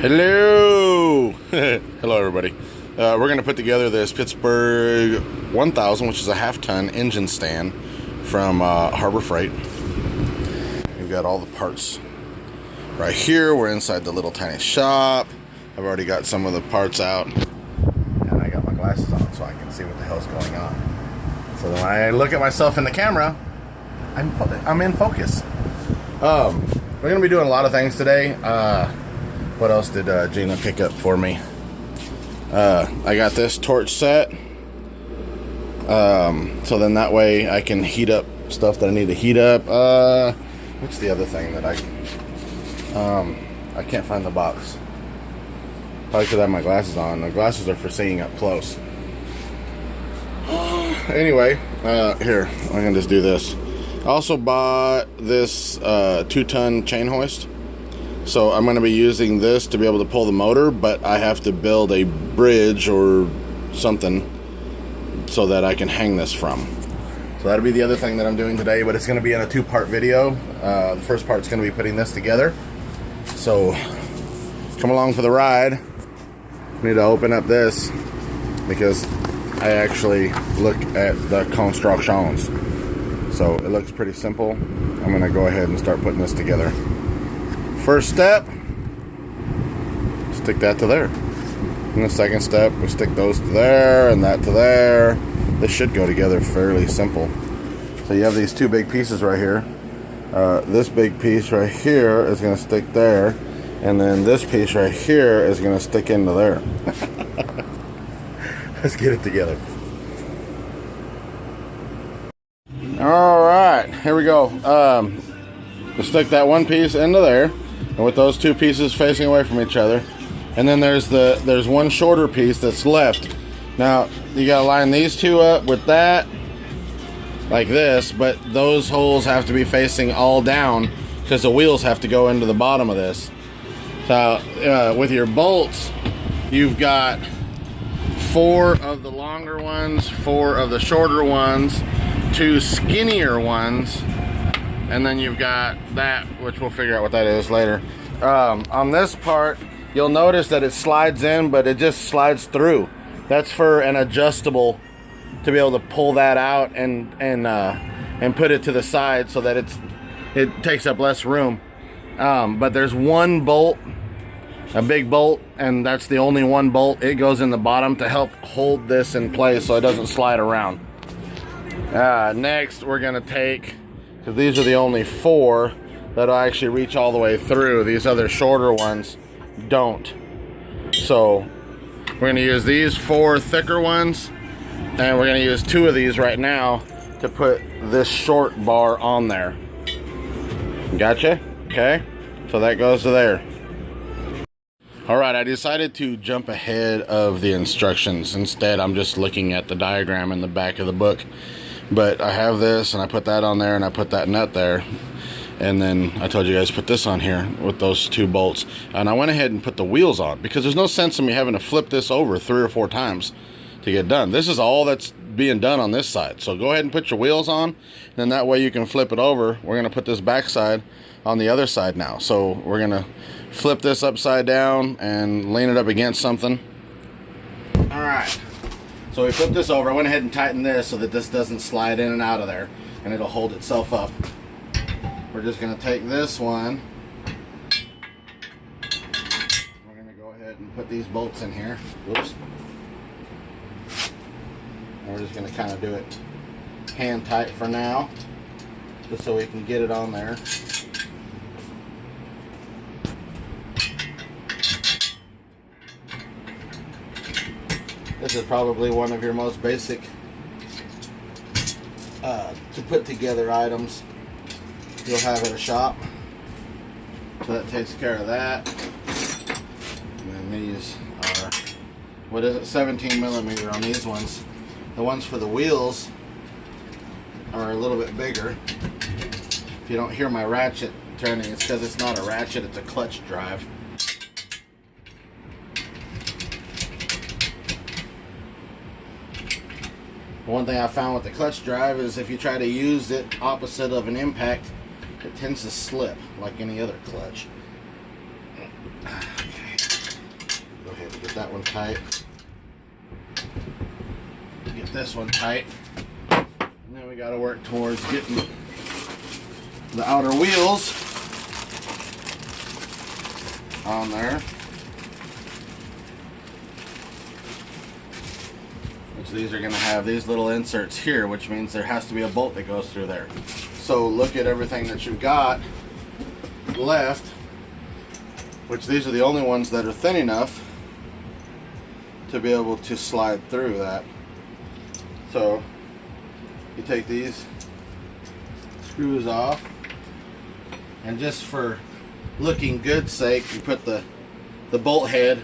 Hello! Hello everybody. We're going to put together this Pittsburgh 1000, which is a half-ton engine stand from Harbor Freight. We've got all the parts right here. We're inside the little tiny shop. I've already got some of the parts out. And I got my glasses on so I can see what the hell's going on. So when I look at myself in the camera, I'm in focus. We're going to be doing a lot of things today. What else did Gina pick up for me? I got this torch set. So then that way I can heat up stuff that I need to heat up. What's the other thing that I can't find the box. Probably because I have my glasses on. The glasses are for seeing up close. Anyway, here, I'm going to just do this. I also bought this 2-ton chain hoist. So I'm going to be using this to be able to pull the motor, but I have to build a bridge or something so that I can hang this from. So that'll be the other thing that I'm doing today, but it's going to be in a 2-part video. The first part's going to be putting this together. So come along for the ride. I need to open up this because I actually look at the constructions. So it looks pretty simple. I'm going to go ahead and start putting this together. First step, stick that to there. And the second step, we stick those to there and that to there. This should go together fairly simple. So you have these two big pieces right here. This big piece right here is going to stick there. And then this piece right here is going to stick into there. Let's get it together. Alright, here we go. We'll stick that one piece into there. And with those two pieces facing away from each other, and then there's one shorter piece that's left. Now you gotta line these two up with that like this, but those holes have to be facing all down because the wheels have to go into the bottom of this. So with your bolts, you've got 4 of the longer ones, 4 of the shorter ones, 2 skinnier ones, and then you've got that, which we'll figure out what that is later. On this part, you'll notice that it slides in, but it just slides through. That's for an adjustable to be able to pull that out and put it to the side so that it takes up less room. But there's one bolt, a big bolt, and that's the only one bolt. It goes in the bottom to help hold this in place so it doesn't slide around. Next, we're gonna take, because these are the only 4 that'll actually reach all the way through. These other shorter ones don't. So we're going to use these 4 thicker ones, and we're going to use 2 of these right now to put this short bar on there. Gotcha? Okay, so that goes to there. Alright, I decided to jump ahead of the instructions. Instead, I'm just looking at the diagram in the back of the book. But I have this, and I put that on there, and I put that nut there. And then I told you guys to put this on here with those 2 bolts. And I went ahead and put the wheels on, because there's no sense in me having to flip this over 3 or 4 times to get done. This is all that's being done on this side. So go ahead and put your wheels on, and then that way you can flip it over. We're going to put this back side on the other side now. So we're going to flip this upside down and lean it up against something. Alright. So we flip this over. I went ahead and tightened this so that this doesn't slide in and out of there, and it'll hold itself up. We're just going to take this one. We're going to go ahead and put these bolts in here. Whoops. And we're just going to kind of do it hand tight for now, just so we can get it on there. This is probably one of your most basic to put together items you'll have at a shop. So that takes care of that. And then these are, what is it, 17 millimeter on these ones. The ones for the wheels are a little bit bigger. If you don't hear my ratchet turning, it's because it's not a ratchet, it's a clutch drive. One thing I found with the clutch drive is if you try to use it opposite of an impact, it tends to slip like any other clutch. Okay. Get that one tight. Get this one tight. And then we got to work towards getting the outer wheels on there. Which these are going to have these little inserts here, which means there has to be a bolt that goes through there. So look at everything that you've got left, which these are the only ones that are thin enough to be able to slide through that. So you take these screws off, and just for looking good sake, you put the bolt head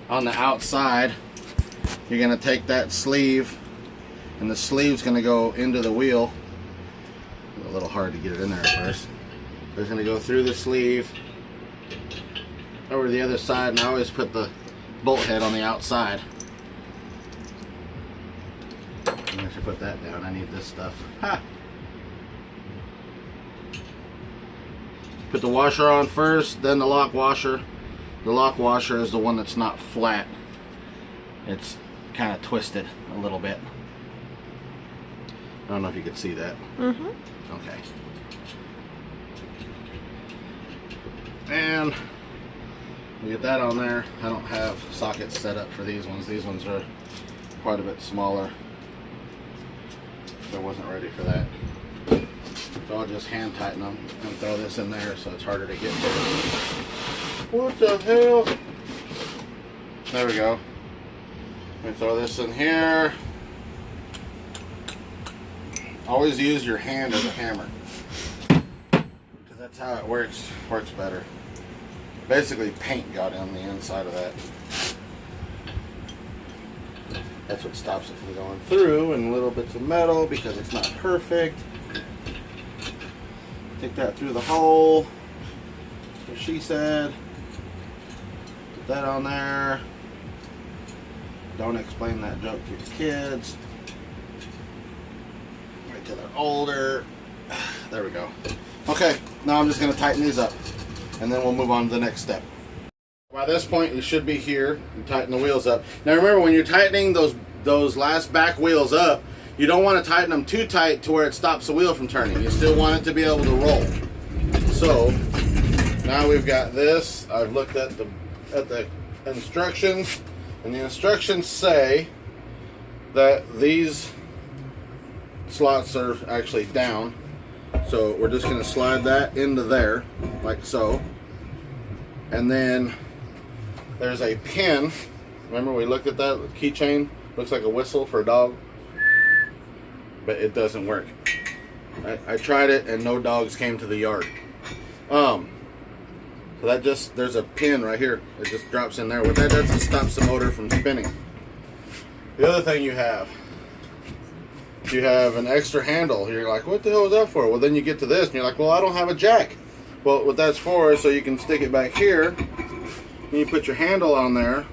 on the outside. You're going to take that sleeve, and the sleeve's going to go into the wheel. A little hard to get it in there at first. It's going to go through the sleeve over to the other side, and I always put the bolt head on the outside. I should put that down. I need this stuff. Ha! Put the washer on first, then the lock washer. The lock washer is the one that's not flat. It's kind of twisted a little bit. I don't know if you could see that. Mm-hmm. Okay. And we get that on there. I don't have sockets set up for these ones. These ones are quite a bit smaller. So I wasn't ready for that. So I'll just hand tighten them and throw this in there so it's harder to get to. What the hell? There we go. Let me throw this in here. Always use your hand as a hammer, because that's how it works better. Basically paint got on the inside of that. That's what stops it from going through, and little bits of metal because it's not perfect. Take that through the hole. That's what she said. Put that on there. Don't explain that joke to your kids. Wait till they're older. There we go. Okay, now I'm just going to tighten these up, and then we'll move on to the next step. By this point, you should be here and tighten the wheels up. Now remember, when you're tightening those last back wheels up, you don't want to tighten them too tight to where it stops the wheel from turning. You still want it to be able to roll. So now we've got this. I've looked at the instructions, and the instructions say that these slots are actually down. So we're just going to slide that into there, like so. And then there's a pin. Remember we looked at that keychain? Looks like a whistle for a dog. But it doesn't work. I tried it and no dogs came to the yard. So that there's a pin right here. It just drops in there. What that does is stops the motor from spinning. The other thing you have an extra handle. You're like, what the hell is that for? Well, then you get to this and you're like, well, I don't have a jack. Well, what that's for is so you can stick it back here, and you put your handle on there,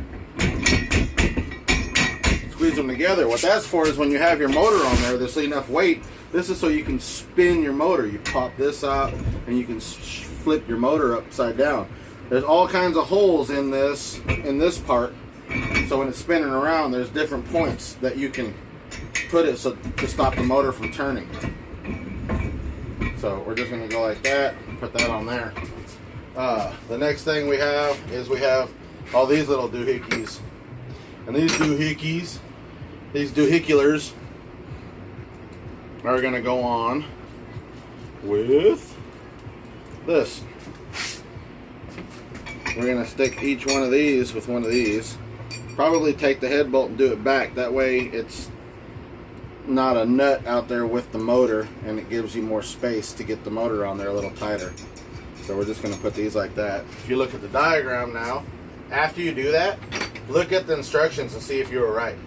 squeeze them together. What that's for is when you have your motor on there, there's enough weight. This is so you can spin your motor. You pop this out, and you can flip your motor upside down. There's all kinds of holes in this part, so when it's spinning around, there's different points that you can put it to stop the motor from turning. So we're just going to go like that, put that on there. The next thing we have all these little doohickeys. And these doohiculars are going to go on with this. We're going to stick each one of these with one of these. Probably take the head bolt and do it back. That way it's not a nut out there with the motor, and it gives you more space to get the motor on there a little tighter. So we're just going to put these like that. If you look at the diagram now, after you do that, look at the instructions and see if you were right.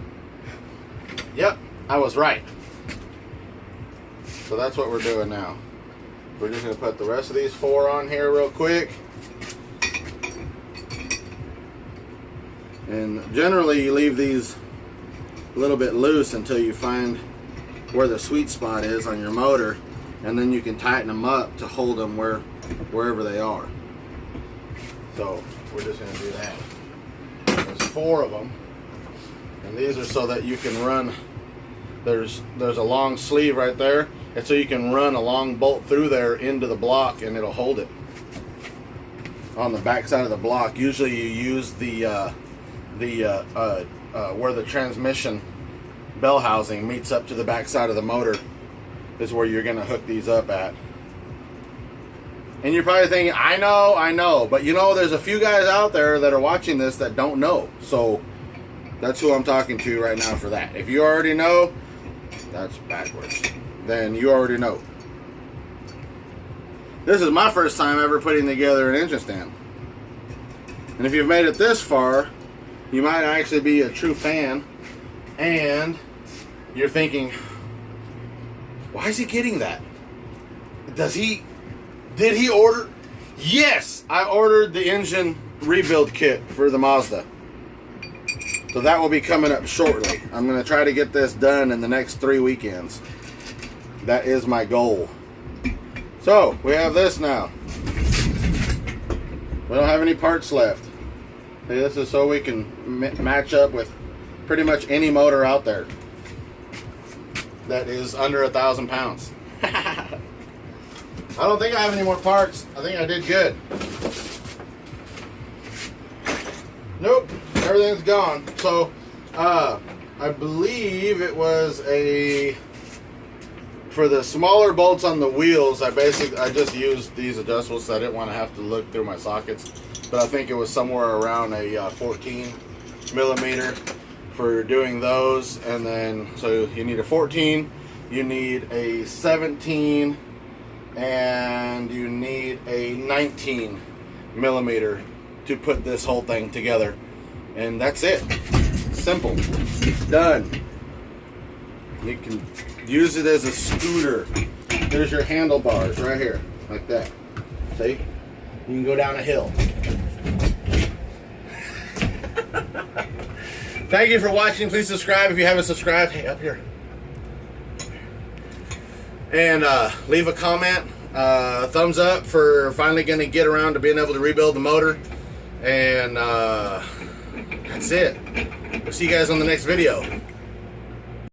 Yep, I was right. So that's what we're doing now. We're just going to put the rest of these 4 on here real quick. And generally you leave these a little bit loose until you find where the sweet spot is on your motor, and then you can tighten them up to hold them wherever they are. So we're just going to do that. There's 4 of them, and these are so that you can run. There's a long sleeve right there, and so you can run a long bolt through there into the block, and it'll hold it on the back side of the block. Usually, you use the where the transmission bell housing meets up to the back side of the motor is where you're going to hook these up at. And you're probably thinking, I know, but you know, there's a few guys out there that are watching this that don't know. So that's who I'm talking to right now for that. If you already know, that's backwards. Then you already know. This is my first time ever putting together an engine stand. And if you've made it this far, you might actually be a true fan. And you're thinking, why is he getting that? Did he order? Yes, I ordered the engine rebuild kit for the Mazda. So that will be coming up shortly. I'm going to try to get this done in the next 3 weekends. That is my goal. So, we have this now. We don't have any parts left. Okay, this is so we can match up with pretty much any motor out there that is under 1,000 pounds. I don't think I have any more parts. I think I did good. Nope, everything's gone. So, I believe it was for the smaller bolts on the wheels, I just used these adjustables, so I didn't want to have to look through my sockets. But I think it was somewhere around a 14 millimeter for doing those. And then, so you need a 14, you need a 17, and you need a 19 millimeter to put this whole thing together. And that's it. Simple. Done. You can use it as a scooter. There's your handlebars right here, like that. See? You can go down a hill. Thank you for watching. Please subscribe if you haven't subscribed. Hey, up here. And leave a comment. Thumbs up for finally going to get around to being able to rebuild the motor. And that's it. We'll see you guys on the next video.